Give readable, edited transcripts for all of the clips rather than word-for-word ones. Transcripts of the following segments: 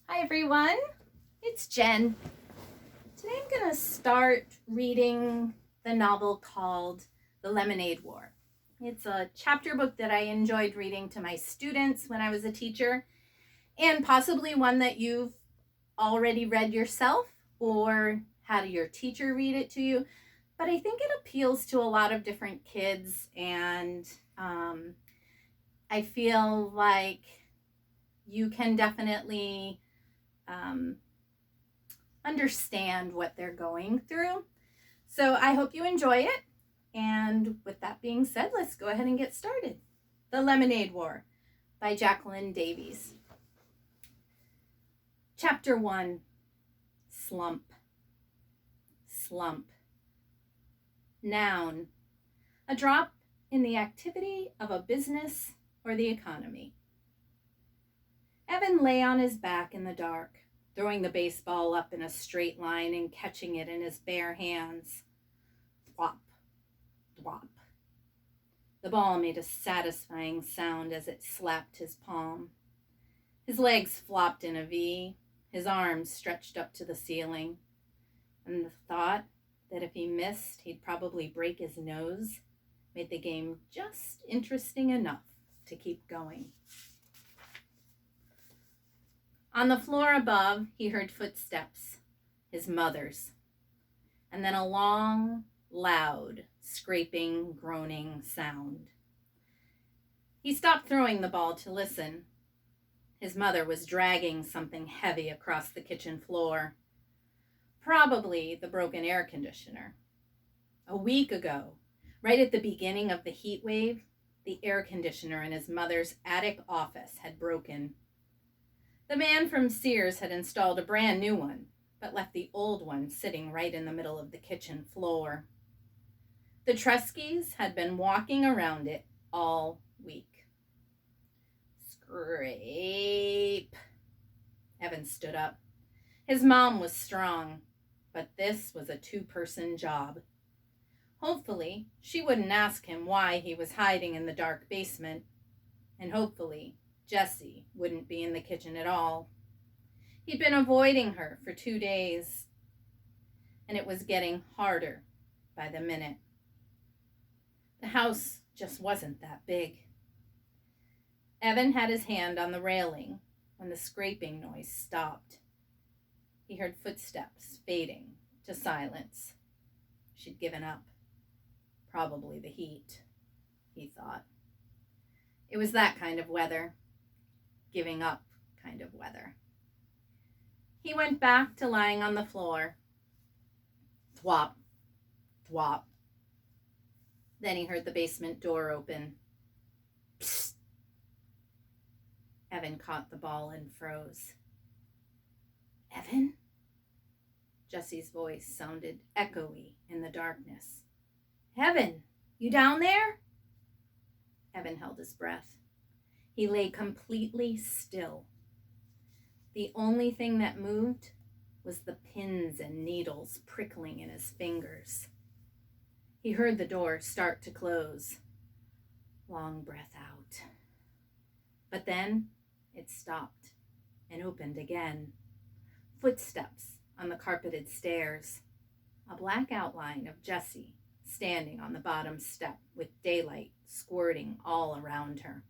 Hi everyone, it's Jen. Today I'm going to start reading the novel called The Lemonade War. It's a chapter book that I enjoyed reading to my students when I was a teacher, and possibly one that you've already read yourself or had your teacher read it to you. But I think it appeals to a lot of different kids, and I feel like you can definitely understand what they're going through. So I hope you enjoy it. And with that being said, let's go ahead and get started. The Lemonade War by Jacqueline Davies. Chapter 1, Slump. Slump. Noun, a drop in the activity of a business or the economy. Evan lay on his back in the dark, throwing the baseball up in a straight line and catching it in his bare hands. Thwop, thwop. The ball made a satisfying sound as it slapped his palm. His legs flopped in a V, his arms stretched up to the ceiling, and the thought that if he missed, he'd probably break his nose made the game just interesting enough to keep going. On the floor above, he heard footsteps, his mother's, and then a long, loud, scraping, groaning sound. He stopped throwing the ball to listen. His mother was dragging something heavy across the kitchen floor, probably the broken air conditioner. A week ago, right at the beginning of the heat wave, the air conditioner in his mother's attic office had broken. The man from Sears had installed a brand new one, but left the old one sitting right in the middle of the kitchen floor. The Truskies had been walking around it all week. Scrape. Evan stood up. His mom was strong, but this was a two-person job. Hopefully, she wouldn't ask him why he was hiding in the dark basement, and hopefully, Jessie wouldn't be in the kitchen at all. He'd been avoiding her for 2 days, and it was getting harder by the minute. The house just wasn't that big. Evan had his hand on the railing when the scraping noise stopped. He heard footsteps fading to silence. She'd given up. Probably the heat, he thought. It was that kind of weather. Giving up kind of weather. He went back to lying on the floor. Thwop, thwop. Then he heard the basement door open. Psst. Evan caught the ball and froze. Evan? Jessie's voice sounded echoey in the darkness. Evan, you down there? Evan held his breath. He lay completely still. The only thing that moved was the pins and needles prickling in his fingers. He heard the door start to close. Long breath out. But then it stopped and opened again. Footsteps on the carpeted stairs. A black outline of Jessie standing on the bottom step with daylight squirting all around her.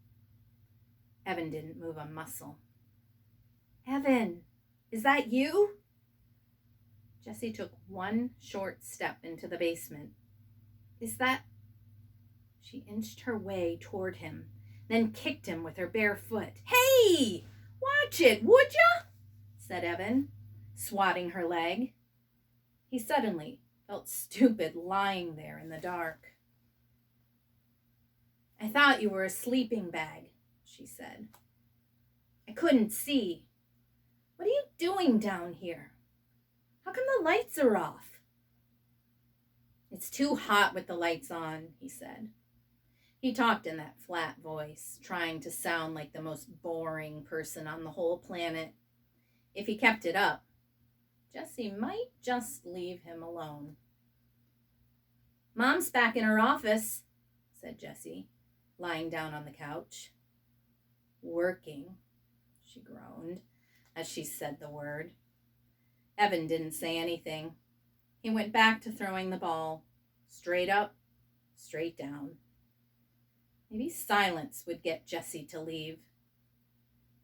Evan didn't move a muscle. Evan, is that you? Jessie took one short step into the basement. Is that... She inched her way toward him, then kicked him with her bare foot. Hey, watch it, would ya? Said Evan, swatting her leg. He suddenly felt stupid lying there in the dark. I thought you were a sleeping bag, she said. I couldn't see. What are you doing down here? How come the lights are off? It's too hot with the lights on, he said. He talked in that flat voice, trying to sound like the most boring person on the whole planet. If he kept it up, Jessie might just leave him alone. Mom's back in her office, said Jessie, lying down on the couch. Working, she groaned. as she said the word. Evan didn't say anything. He went back to throwing the ball, straight up, straight down. Maybe silence would get Jessie to leave.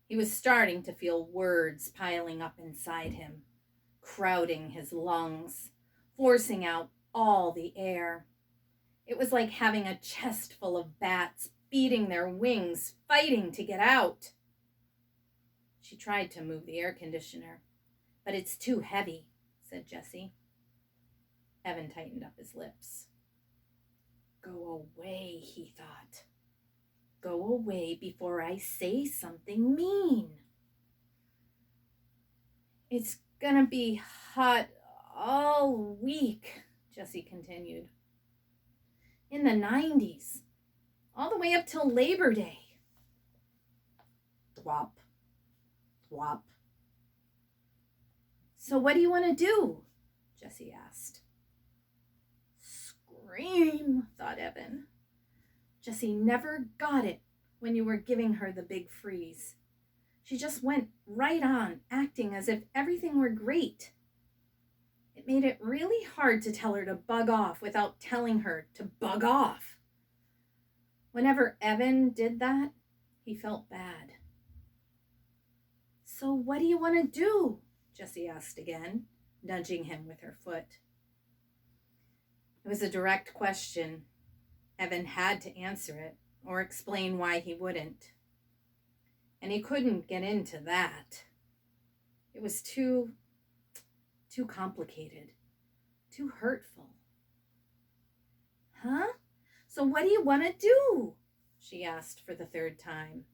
He was starting to feel words piling up inside him, crowding his lungs, forcing out all the air. It was like having a chest full of bats beating their wings, fighting to get out. She tried to move the air conditioner. "But it's too heavy," said Jessie. Evan tightened up his lips. "Go away," he thought. "Go away before I say something mean." "It's gonna be hot all week," Jessie continued. "In the 90s, all the way up till Labor Day." Thwop, thwop. "So what do you want to do?" Jessie asked. Scream, thought Evan. Jessie never got it when you were giving her the big freeze. She just went right on, acting as if everything were great. It made it really hard to tell her to bug off without telling her to bug off. Whenever Evan did that, he felt bad. "So what do you want to do?" Jessie asked again, nudging him with her foot. It was a direct question. Evan had to answer it or explain why he wouldn't. And he couldn't get into that. It was too complicated, too hurtful. "Huh? So what do you want to do?" she asked for the third time.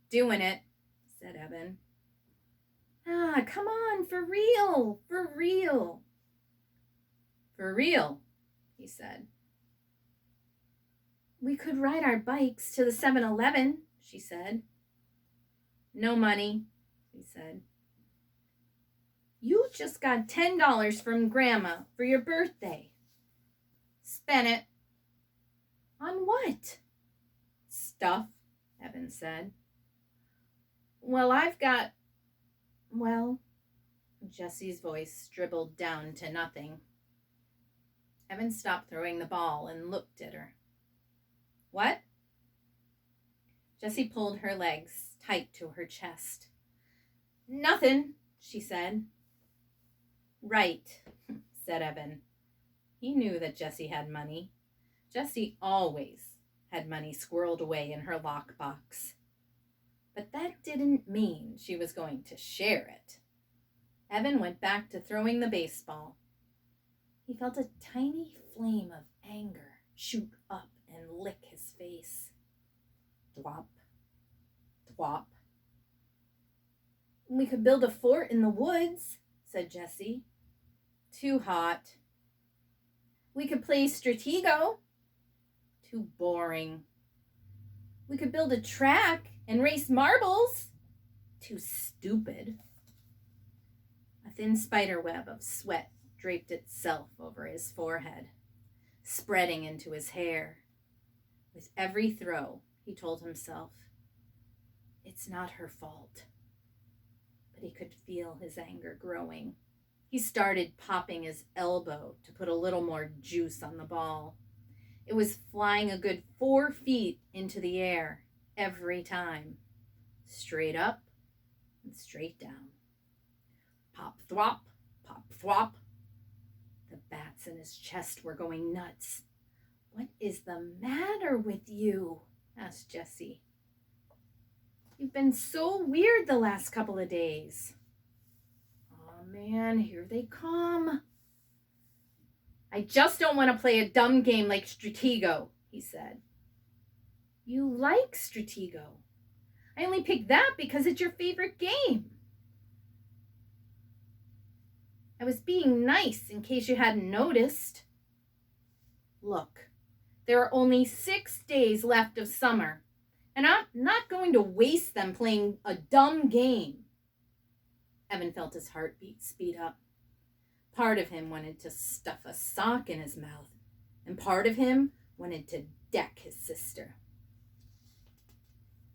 "Doing it," said Evan. "Ah, come on, for real, for real." "For real," he said. "We could ride our bikes to the 7-Eleven, she said. "No money," he said. "You just got $10 from Grandma for your birthday." "Spend it." "On what?" "Stuff," Evan said. "Well, Jessie's voice dribbled down to nothing. Evan stopped throwing the ball and looked at her. "What?" Jessie pulled her legs tight to her chest. "Nothing," she said. "Right," said Evan. He knew that Jessie had money. Jessie always had money squirreled away in her lockbox. But that didn't mean she was going to share it. Evan went back to throwing the baseball. He felt a tiny flame of anger shoot up and lick his face. Thwop, thwop. "We could build a fort in the woods," said Jessie. "Too hot." "We could play Stratego." "Too boring." "We could build a track and race marbles." "Too stupid." A thin spider web of sweat draped itself over his forehead, spreading into his hair. With every throw, he told himself, "It's not her fault." But he could feel his anger growing. He started popping his elbow to put a little more juice on the ball. It was flying a good 4 feet into the air every time, straight up and straight down. Pop, thwop, pop, thwop. The bats in his chest were going nuts. "What is the matter with you?" asked Jessie. "You've been so weird the last couple of days." "Oh man, here they come." "I just don't want to play a dumb game like Stratego," he said. "You like Stratego. I only picked that because it's your favorite game." "I was being nice in case you hadn't noticed." "Look, there are only 6 days left of summer, and I'm not going to waste them playing a dumb game." Evan felt his heartbeat speed up. Part of him wanted to stuff a sock in his mouth, and part of him wanted to deck his sister.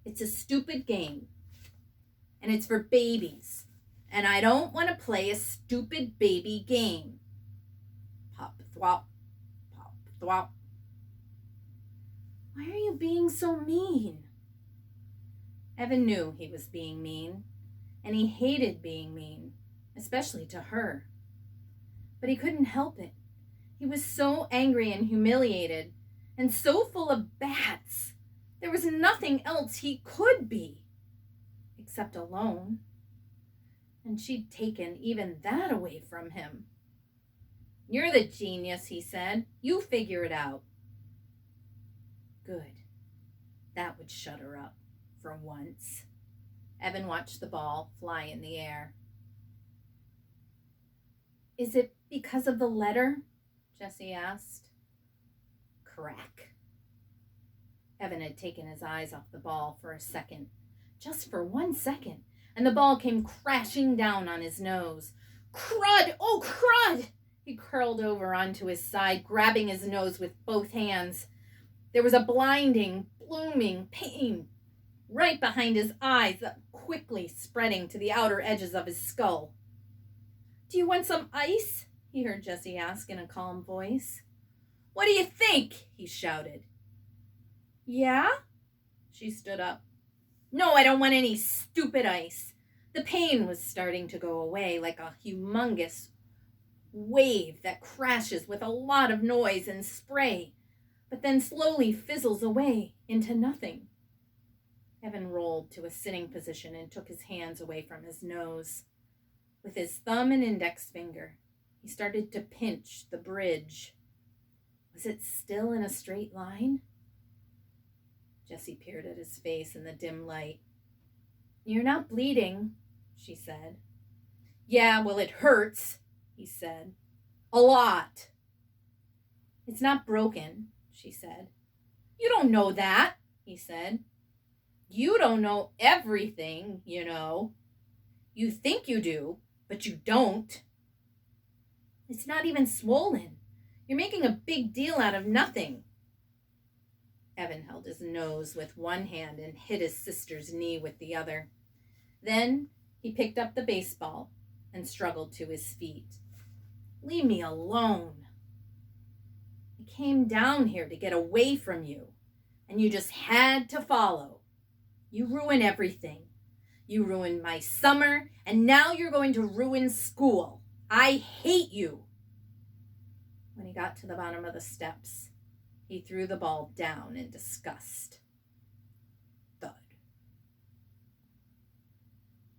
"It's a stupid game, and it's for babies. And I don't want to play a stupid baby game. Pop, thwop, pop, thwop. Why are you being so mean? Evan knew he was being mean, and he hated being mean, especially to her. But he couldn't help it. He was so angry and humiliated, and so full of bats. There was nothing else he could be, except alone. And she'd taken even that away from him. You're the genius, he said. You figure it out. Good. That would shut her up, for once. Evan watched the ball fly in the air. Is it because of the letter? Jessie asked. Crack. Evan had taken his eyes off the ball for a second, just for 1 second, and the ball came crashing down on his nose. Crud! Oh, crud! He curled over onto his side, grabbing his nose with both hands. There was a blinding, blooming pain right behind his eyes, quickly spreading to the outer edges of his skull. Do you want some ice? He heard Jessie ask in a calm voice. What do you think? He shouted. Yeah? She stood up. No, I don't want any stupid ice. The pain was starting to go away like a humongous wave that crashes with a lot of noise and spray, but then slowly fizzles away into nothing. Evan rolled to a sitting position and took his hands away from his nose. With his thumb and index finger, he started to pinch the bridge. Was it still in a straight line? Jessie peered at his face in the dim light. You're not bleeding, she said. Yeah, well, it hurts, he said. A lot. It's not broken, she said. You don't know that, he said. You don't know everything, you know. You think you do, but you don't. It's not even swollen. You're making a big deal out of nothing. Evan held his nose with one hand and hit his sister's knee with the other. Then he picked up the baseball and struggled to his feet. Leave me alone. I came down here to get away from you, and you just had to follow. You ruin everything. You ruined my summer, and now you're going to ruin school. I hate you. When he got to the bottom of the steps, he threw the ball down in disgust. Thud.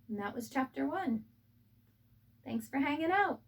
And that was chapter 1. Thanks for hanging out.